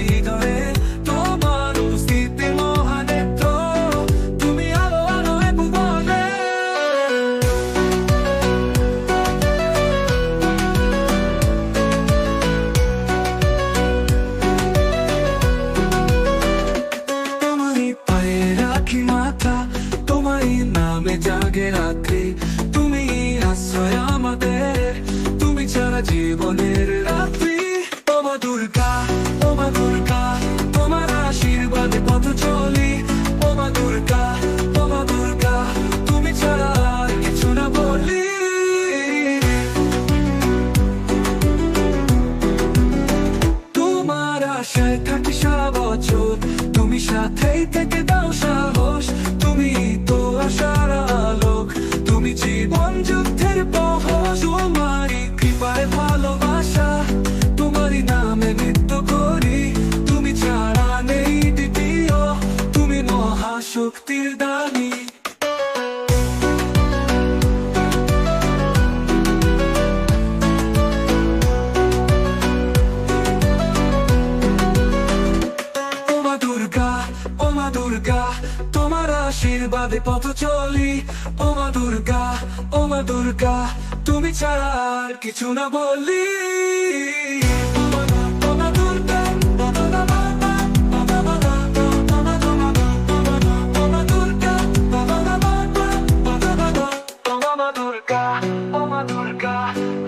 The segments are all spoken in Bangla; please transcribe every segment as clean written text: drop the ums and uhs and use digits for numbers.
হৃদয়ে তোমার উপস্থিতি মহানেত্র, তুমি আলো আলো এ ভুবনে। তোমারই পায়ে রাখি মাথা, তোমারই নামে জাগে রাত্রি, তুমি আশ্রয় আমাদের, তুমি ছাড়া জীবনের রাত্রি। ও মা দুর্গা, ও মা দুর্গা, তোমার আশীর্বাদে পথ চলি। ও মা দুর্গা, ও মা দুর্গা, তুমি ছাড়া আর কিছু না বলি। তোমার আশায় থাকি সারা বছর, তুমি সাথেই থেকে দাও সাহস, তুমি তো আশার আলোক, তুমি জীবন যুদ্ধের পহস। তোমারই কৃপায় ভালোবাসা, তোমারই নামে নৃত্য করি, তুমি ছাড়া নেই দ্বিতীয়, তুমি মহাশক্তির দানী। ও মা দুর্গা, ও মা দুর্গা, তোমার আশীর্বাদে পথ চলি। ও মা দুর্গা, ও মা দুর্গা, তুমি ছাড়া আর কিছু না বলি। ও মা দুর্গা, ও মা দুর্গা, ও মা দুর্গা,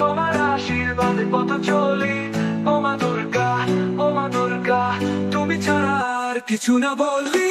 তোমার আশীর্বাদে পথ চলি। ও মা দুর্গা, ও মা দুর্গা, তুমি ছাড়া আর কিছু না বলি।